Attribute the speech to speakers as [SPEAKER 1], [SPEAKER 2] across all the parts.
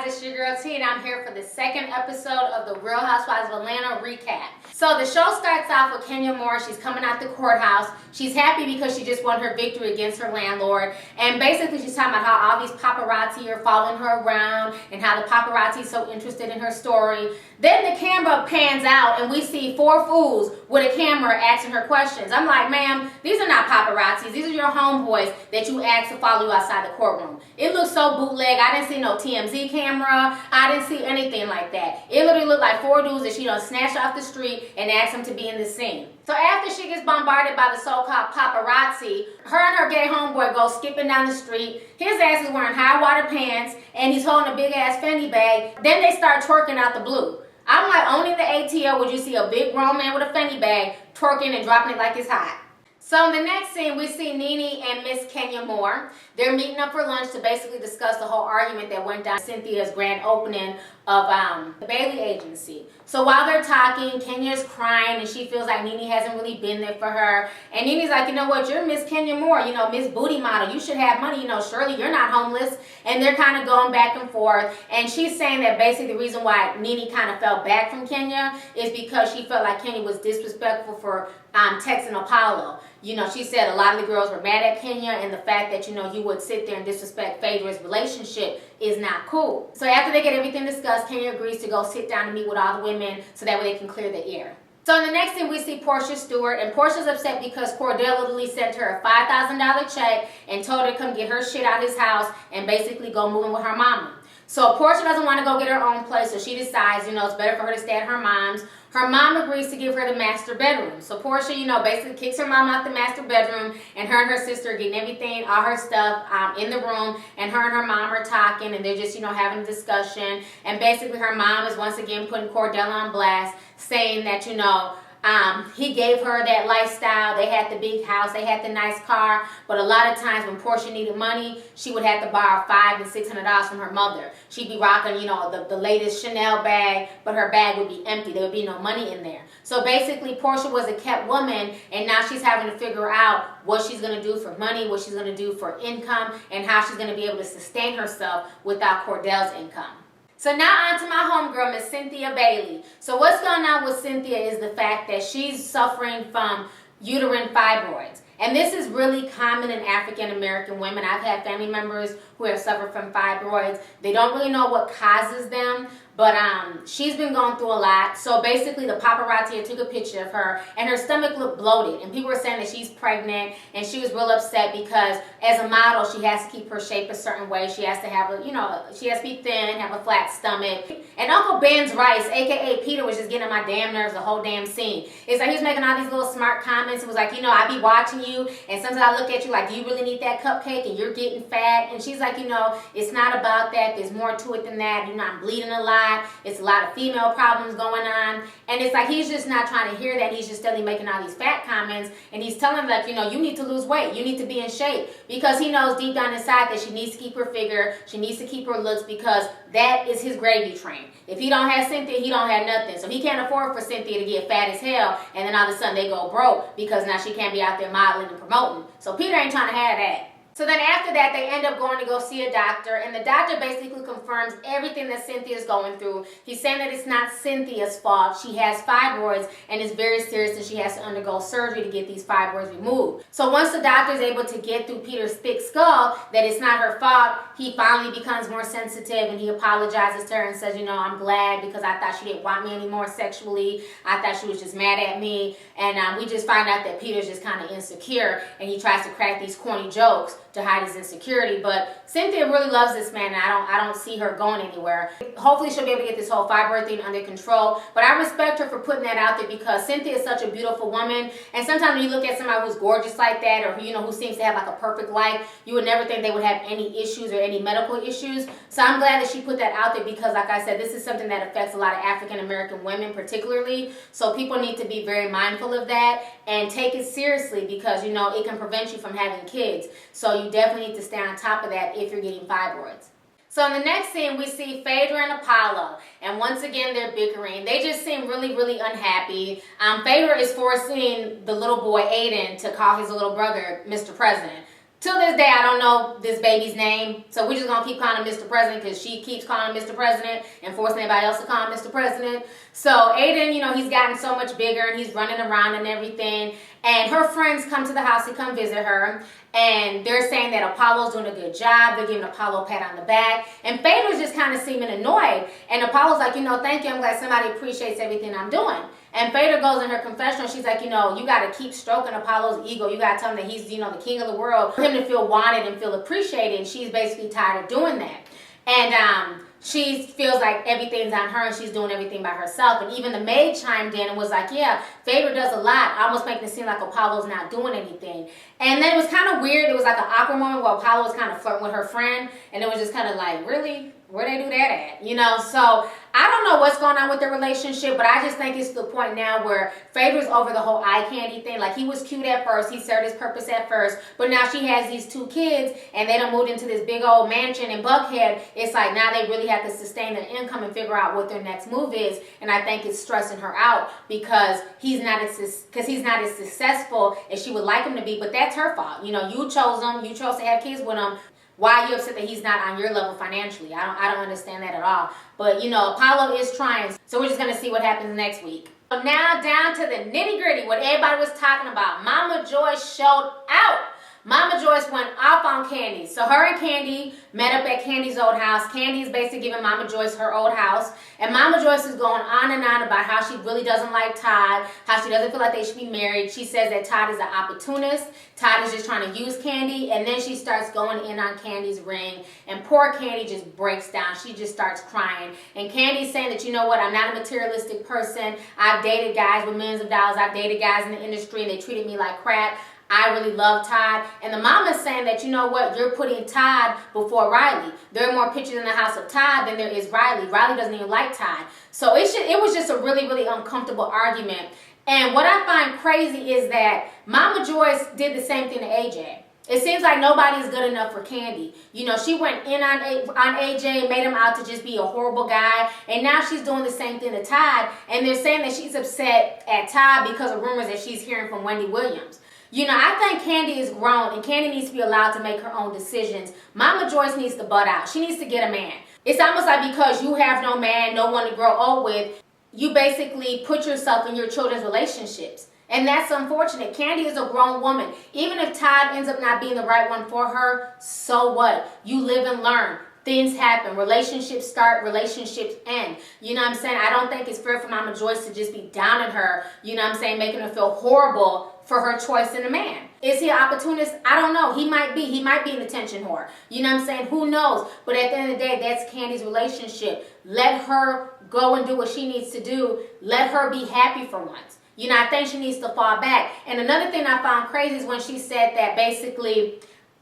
[SPEAKER 1] guys, it's your girl T, and I'm here for the second episode of the Real Housewives of Atlanta recap. So the show starts off with Kenya Moore. She's coming out the courthouse. She's happy because she just won her victory against her landlord. And basically she's talking about how all these paparazzi are following her around and how the paparazzi is so interested in her story. Then the camera pans out and we see four fools with a camera asking her questions. I'm like, ma'am, these are not paparazzis. These are your homeboys that you asked to follow you outside the courtroom. It looks so bootleg. I didn't see no TMZ camera. I didn't see anything like that. It literally looked like four dudes that she done snatched off the street and asked them to be in the scene. So after she gets bombarded by the so-called paparazzi, her and her gay homeboy go skipping down the street. His ass is wearing high water pants and he's holding a big ass fanny bag. Then they start twerking out the blue. I'm like, owning the ATL, would you see a big grown man with a fanny bag twerking and dropping it like it's hot? So in the next scene, we see Nene and Miss Kenya Moore. They're meeting up for lunch to basically discuss the whole argument that went down at Cynthia's grand opening of the Bailey agency. So while they're talking, Kenya's crying and she feels like Nene hasn't really been there for her. And Nene's like, you know what, you're Miss Kenya Moore, you know, Miss Booty Model. You should have money, you know, surely you're not homeless. And they're kind of going back and forth. And she's saying that basically the reason why Nene kind of fell back from Kenya is because she felt like Kenya was disrespectful for texting Apollo. You know, she said a lot of the girls were mad at Kenya and the fact that, you know, you would sit there and disrespect Fedra's relationship is not cool. So after they get everything discussed, Kenya agrees to go sit down and meet with all the women so that way they can clear the air. So in the next thing we see Porsha Stewart, and Porsha's upset because Cordell literally sent her a $5,000 check and told her to come get her shit out of his house and basically go moving with her mama. So Porsha doesn't want to go get her own place, so she decides, you know, it's better for her to stay at her mom's. Her mom agrees to give her the master bedroom. So Porsha, you know, basically kicks her mom out the master bedroom, and her sister are getting everything, all her stuff in the room, and her mom are talking, and they're just, you know, having a discussion. And basically her mom is once again putting Cordell on blast, saying that, you know, he gave her that lifestyle. They had the big house, they had the nice car, but a lot of times when Porsha needed money, she would have to borrow $500 and $600 from her mother. She'd be rocking, you know, the latest Chanel bag, but her bag would be empty. There would be no money in there. So basically, Porsha was a kept woman, and now she's having to figure out what she's going to do for money, what she's going to do for income, and how she's going to be able to sustain herself without Cordell's income. So now on to my homegirl, Miss Cynthia Bailey. So what's going on with Cynthia is the fact that she's suffering from uterine fibroids. And this is really common in African American women. I've had family members who have suffered from fibroids. They don't really know what causes them, but she's been going through a lot. So basically the paparazzi took a picture of her and her stomach looked bloated. And people were saying that she's pregnant, and she was real upset because as a model, she has to keep her shape a certain way. She has to have a, you know, she has to be thin, have a flat stomach. And Uncle Ben's Rice, aka Peter, was just getting on my damn nerves the whole damn scene. It's like he was making all these little smart comments. It was like, you know, I be watching you, and sometimes I look at you like, do you really need that cupcake? And you're getting fat. And she's like, you know, it's not about that. There's more to it than that. You're not bleeding a lot. It's a lot of female problems going on. And it's like he's just not trying to hear that. He's just steadily making all these fat comments. And he's telling her, like, you know, you need to lose weight. You need to be in shape. Because he knows deep down inside that she needs to keep her figure. She needs to keep her looks, because that is his gravy train. If he don't have Cynthia, he don't have nothing. So he can't afford for Cynthia to get fat as hell, and then all of a sudden they go broke because now she can't be out there modeling and promoting. So Peter ain't trying to have that. So then after that, they end up going to go see a doctor, and the doctor basically confirms everything that Cynthia's going through. He's saying that it's not Cynthia's fault. She has fibroids, and it's very serious, and she has to undergo surgery to get these fibroids removed. So once the doctor is able to get through Peter's thick skull that it's not her fault, he finally becomes more sensitive, and he apologizes to her and says, you know, I'm glad because I thought she didn't want me anymore sexually. I thought she was just mad at me. And we just find out that Peter's just kind of insecure, and he tries to crack these corny jokes to hide his insecurity. But Cynthia really loves this man, and I don't see her going anywhere. Hopefully she'll be able to get this whole fibroid thing under control. But I respect her for putting that out there, because Cynthia is such a beautiful woman. And sometimes when you look at somebody who's gorgeous like that, or you know, who seems to have like a perfect life, you would never think they would have any issues or any medical issues. So I'm glad that she put that out there, because like I said, this is something that affects a lot of African American women particularly. So people need to be very mindful of that and take it seriously, because you know, it can prevent you from having kids. So you definitely need to stay on top of that if you're getting fibroids. So in the next scene, we see Fedra and Apollo, and once again they're bickering. They just seem really, really unhappy. Fedra is forcing the little boy Aiden to call his little brother Mr. President. To this day, I don't know this baby's name, so we're just gonna keep calling him Mr. President because she keeps calling him Mr. President and forcing anybody else to call him Mr. President. So Aiden, you know, he's gotten so much bigger and he's running around and everything. And her friends come to the house to come visit her, and they're saying that Apollo's doing a good job. They're giving Apollo a pat on the back, and Fedra's just kind of seeming annoyed. And Apollo's like, you know, thank you. I'm glad somebody appreciates everything I'm doing. And Fedra goes in her confessional. She's like, you know, you got to keep stroking Apollo's ego. You got to tell him that he's, you know, the king of the world. For him to feel wanted and feel appreciated. And she's basically tired of doing that. And she feels like everything's on her and she's doing everything by herself. And even the maid chimed in and was like, yeah, Fedra does a lot. Almost making it seem like Apollo's not doing anything. And then it was kind of weird. It was like an awkward moment where Apollo was kind of flirting with her friend. And it was just kind of like, really? Where they do that at? You know, so I don't know what's going on with their relationship, but I just think it's to the point now where Fedra's over the whole eye candy thing. Like, he was cute at first, he served his purpose at first, but now she has these 2 kids and they done moved into this big old mansion in Buckhead. It's like now they really have to sustain their income and figure out what their next move is. And I think it's stressing her out because he's not as successful as she would like him to be. But that's her fault. You know, you chose him, you chose to have kids with him. Why are you upset that he's not on your level financially? I don't understand that at all. But, you know, Apollo is trying. So we're just going to see what happens next week. So now down to the nitty gritty, what everybody was talking about. Mama Joyce showed out. Mama Joyce went off on Kandi. So her and Kandi met up at Kandi's old house. Kandi is basically giving Mama Joyce her old house. And Mama Joyce is going on and on about how she really doesn't like Todd, how she doesn't feel like they should be married. She says that Todd is an opportunist. Todd is just trying to use Kandi. And then she starts going in on Kandi's ring. And poor Kandi just breaks down. She just starts crying. And Kandi's saying that, you know what, I'm not a materialistic person. I've dated guys with millions of dollars. I've dated guys in the industry and they treated me like crap. I really love Todd. And the mama's saying that, you know what, you're putting Todd before Riley. There are more pictures in the house of Todd than there is Riley. Riley doesn't even like Todd. So it was just a really, really uncomfortable argument. And what I find crazy is that Mama Joyce did the same thing to AJ. It seems like nobody's good enough for Kandi. You know, she went in on AJ, made him out to just be a horrible guy, and now she's doing the same thing to Todd. And they're saying that she's upset at Todd because of rumors that she's hearing from Wendy Williams. You know, I think Kandi is grown and Kandi needs to be allowed to make her own decisions. Mama Joyce needs to butt out. She needs to get a man. It's almost like because you have no man, no one to grow old with, you basically put yourself in your children's relationships. And that's unfortunate. Kandi is a grown woman. Even if Todd ends up not being the right one for her, so what? You live and learn. Things happen. Relationships start, relationships end. You know what I'm saying? I don't think it's fair for Mama Joyce to just be down on her, you know what I'm saying, making her feel horrible for her choice in a man. Is he an opportunist? I don't know. He might be. He might be an attention whore. You know what I'm saying? Who knows? But at the end of the day, that's Kandi's relationship. Let her go and do what she needs to do. Let her be happy for once. You know, I think she needs to fall back. And another thing I found crazy is when she said that basically,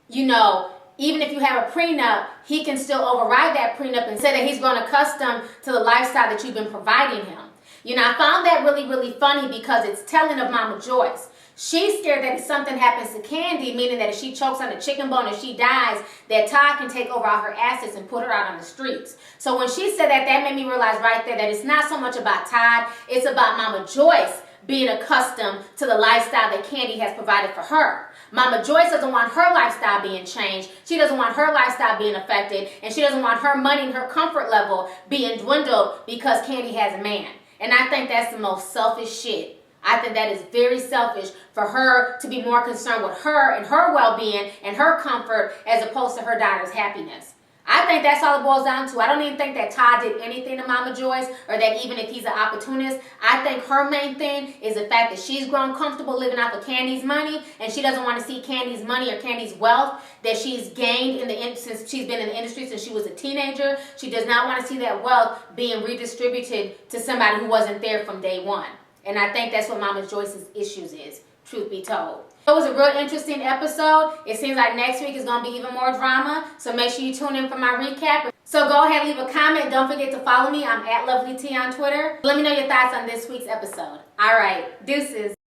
[SPEAKER 1] you know, even if you have a prenup, he can still override that prenup and say that he's grown accustomed to the lifestyle that you've been providing him. You know, I found that really, really funny because it's telling of Mama Joyce. She's scared that if something happens to Kandi, meaning that if she chokes on a chicken bone and she dies, that Todd can take over all her assets and put her out on the streets. So when she said that, that made me realize right there that it's not so much about Todd, it's about Mama Joyce being accustomed to the lifestyle that Kandi has provided for her. Mama Joyce doesn't want her lifestyle being changed. She doesn't want her lifestyle being affected. And she doesn't want her money and her comfort level being dwindled because Kandi has a man. And I think that's the most selfish shit. I think that is very selfish for her to be more concerned with her and her well-being and her comfort as opposed to her daughter's happiness. I think that's all it boils down to. I don't even think that Todd did anything to Mama Joyce or that even if he's an opportunist. I think her main thing is the fact that she's grown comfortable living off of Kandi's money and she doesn't want to see Kandi's money or Kandi's wealth that she's gained since she's been in the industry since she was a teenager. She does not want to see that wealth being redistributed to somebody who wasn't there from day one. And I think that's what Mama Joyce's issues is, truth be told. It was a real interesting episode. It seems like next week is going to be even more drama. So make sure you tune in for my recap. So go ahead, leave a comment. Don't forget to follow me. I'm @LovelyT on Twitter. Let me know your thoughts on this week's episode. All right, deuces.